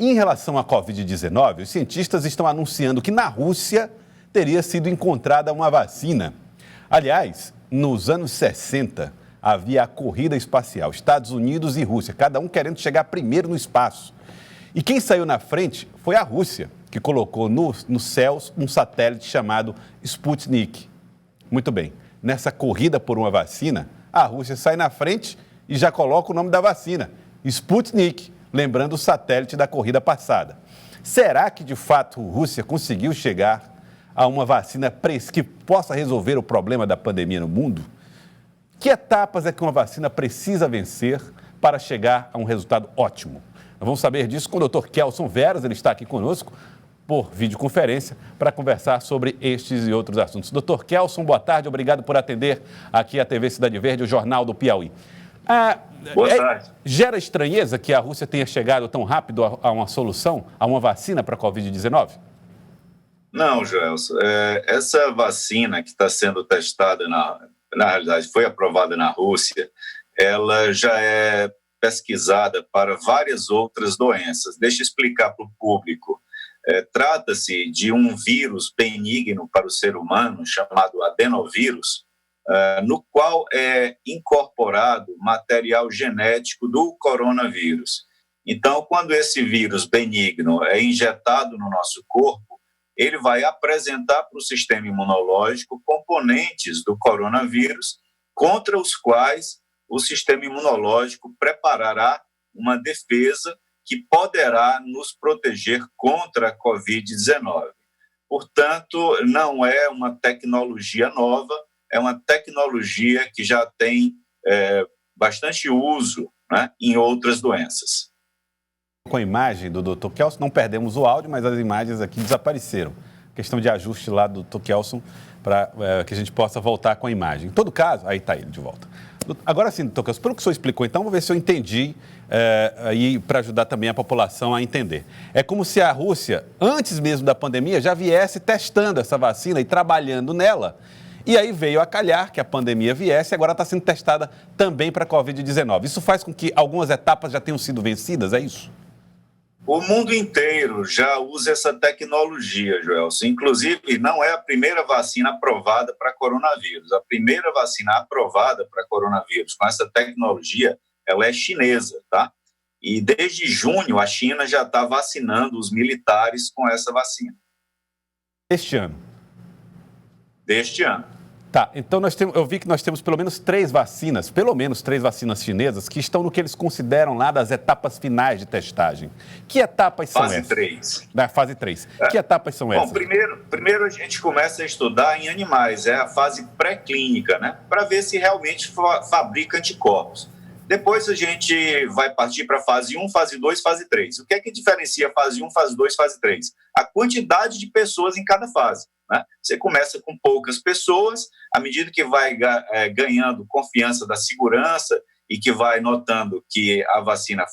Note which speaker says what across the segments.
Speaker 1: Em relação à Covid-19, os cientistas estão anunciando que na Rússia teria sido encontrada uma vacina. Aliás, nos anos 60, havia a corrida espacial, Estados Unidos e Rússia, cada um querendo chegar primeiro no espaço. E quem saiu na frente foi a Rússia, que colocou nos céus um satélite chamado Sputnik. Muito bem, nessa corrida por uma vacina, a Rússia sai na frente e já coloca o nome da vacina, Sputnik, lembrando o satélite da corrida passada. Será que, de fato, a Rússia conseguiu chegar a uma vacina que possa resolver o problema da pandemia no mundo? Que etapas é que uma vacina precisa vencer para chegar a um resultado ótimo? Nós vamos saber disso com o Dr. Kelson Veras, ele está aqui conosco por videoconferência para conversar sobre estes e outros assuntos. Dr. Kelson, boa tarde, obrigado por atender aqui a TV Cidade Verde, o Jornal do Piauí.
Speaker 2: Boa tarde.
Speaker 1: Gera estranheza que a Rússia tenha chegado tão rápido a uma solução, a uma vacina para a Covid-19?
Speaker 2: Não, Joelson. Essa vacina que está sendo testada, na realidade, foi aprovada na Rússia, ela já é pesquisada para várias outras doenças. Deixa eu explicar para o público. Trata-se de um vírus benigno para o ser humano, chamado adenovírus, no qual é incorporado material genético do coronavírus. Então, quando esse vírus benigno é injetado no nosso corpo, ele vai apresentar para o sistema imunológico componentes do coronavírus contra os quais o sistema imunológico preparará uma defesa que poderá nos proteger contra a Covid-19. Portanto, não é uma tecnologia nova, é uma tecnologia que já tem bastante uso, né, em outras doenças.
Speaker 1: Com a imagem do Dr. Kelson, não perdemos o áudio, mas as imagens aqui desapareceram. Questão de ajuste lá do Dr. Kelson para que a gente possa voltar com a imagem. Em todo caso, aí está ele de volta. Agora sim, Dr. Kelson, pelo que o senhor explicou, então, vou ver se eu entendi aí para ajudar também a população a entender. É como se a Rússia, antes mesmo da pandemia, já viesse testando essa vacina e trabalhando nela. E aí veio a calhar que a pandemia viesse e agora está sendo testada também para a Covid-19. Isso faz com que algumas etapas já tenham sido vencidas, é isso?
Speaker 2: O mundo inteiro já usa essa tecnologia, Joelson. Inclusive, não é a primeira vacina aprovada para coronavírus. A primeira vacina aprovada para coronavírus com essa tecnologia, ela é chinesa, tá? E desde junho, a China já está vacinando os militares com essa vacina.
Speaker 1: Este ano?
Speaker 2: Deste ano.
Speaker 1: Tá, então eu vi que nós temos pelo menos três vacinas chinesas que estão no que eles consideram lá das etapas finais de testagem. Que etapas são essas?
Speaker 2: Fase 3.
Speaker 1: Da fase 3. Que etapas são essas?
Speaker 2: Bom, primeiro a gente começa a estudar em animais, é a fase pré-clínica, né? Para ver se realmente fabrica anticorpos. Depois a gente vai partir para fase 1, fase 2, fase 3. O que é que diferencia fase 1, fase 2, fase 3? A quantidade de pessoas em cada fase. Né? Você começa com poucas pessoas, à medida que vai ganhando confiança da segurança e que vai notando que a vacina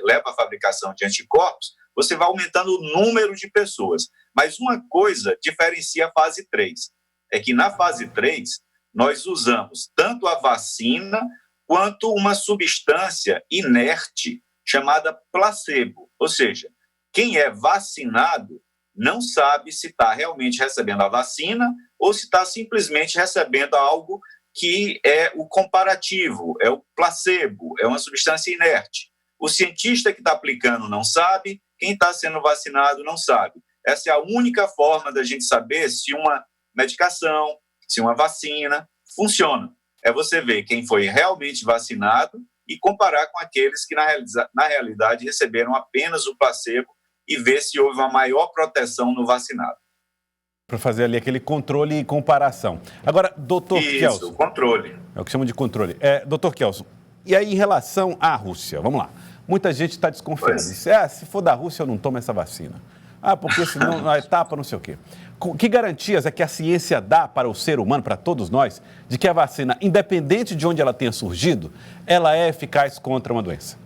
Speaker 2: leva à fabricação de anticorpos, você vai aumentando o número de pessoas. Mas uma coisa diferencia a fase 3, é que na fase 3 nós usamos tanto a vacina quanto uma substância inerte chamada placebo, ou seja, quem é vacinado não sabe se está realmente recebendo a vacina ou se está simplesmente recebendo algo que é o comparativo, é o placebo, é uma substância inerte. O cientista que está aplicando não sabe, quem está sendo vacinado não sabe. Essa é a única forma da gente saber se uma medicação, se uma vacina funciona. É você ver quem foi realmente vacinado e comparar com aqueles que, na realidade, receberam apenas o placebo e ver se houve uma maior proteção no vacinado.
Speaker 1: Para fazer ali aquele controle e comparação. Agora, doutor Kelson...
Speaker 2: Isso, controle.
Speaker 1: É o que chamam de controle. Doutor Kelson, e aí em relação à Rússia, vamos lá. Muita gente está desconfiando. Diz, se for da Rússia, eu não tomo essa vacina. Porque senão na etapa não sei o quê. Que garantias é que a ciência dá para o ser humano, para todos nós, de que a vacina, independente de onde ela tenha surgido, ela é eficaz contra uma doença?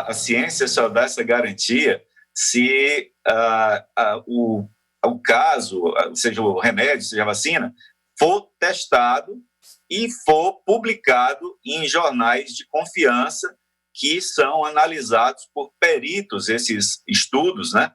Speaker 2: A ciência só dá essa garantia se o caso, seja o remédio, seja a vacina, for testado e for publicado em jornais de confiança que são analisados por peritos, esses estudos, né,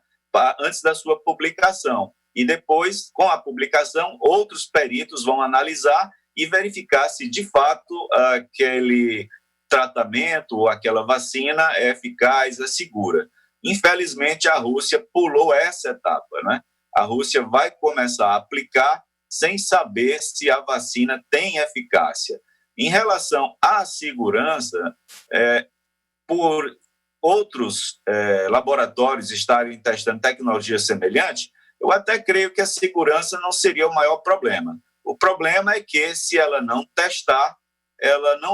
Speaker 2: antes da sua publicação. E depois, com a publicação, outros peritos vão analisar e verificar se, de fato, aquele tratamento ou aquela vacina é eficaz, é segura. Infelizmente, a Rússia pulou essa etapa, né? A Rússia vai começar a aplicar sem saber se a vacina tem eficácia. Em relação à segurança, por outros laboratórios estarem testando tecnologia semelhante, eu até creio que a segurança não seria o maior problema. O problema é que, se ela não testar,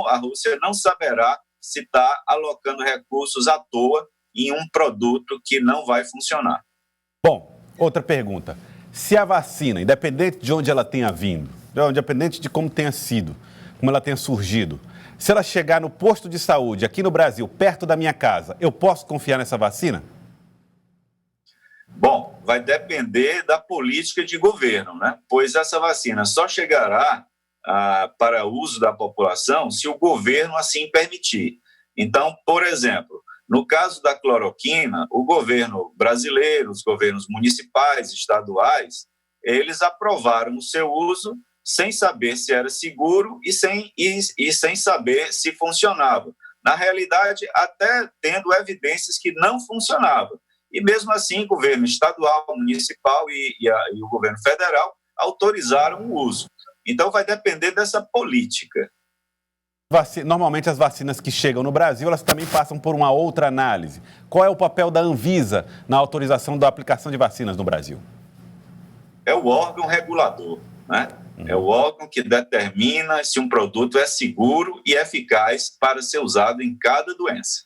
Speaker 2: a Rússia não saberá se está alocando recursos à toa em um produto que não vai funcionar.
Speaker 1: Bom, outra pergunta. Se a vacina, independente de onde ela tenha vindo, independente de como tenha sido, como ela tenha surgido, se ela chegar no posto de saúde aqui no Brasil, perto da minha casa, eu posso confiar nessa vacina?
Speaker 2: Bom, vai depender da política de governo, né? Pois essa vacina só chegará para uso da população se o governo assim permitir. Então, por exemplo, no caso da cloroquina, o governo brasileiro, os governos municipais, estaduais, eles aprovaram o seu uso sem saber se era seguro e sem saber se funcionava. Na realidade, até tendo evidências que não funcionava. E mesmo assim, o governo estadual, municipal e o governo federal autorizaram o uso. Então, vai depender dessa política.
Speaker 1: Normalmente, as vacinas que chegam no Brasil, elas também passam por uma outra análise. Qual é o papel da Anvisa na autorização da aplicação de vacinas no Brasil?
Speaker 2: É o órgão regulador, né? É o órgão que determina se um produto é seguro e eficaz para ser usado em cada doença.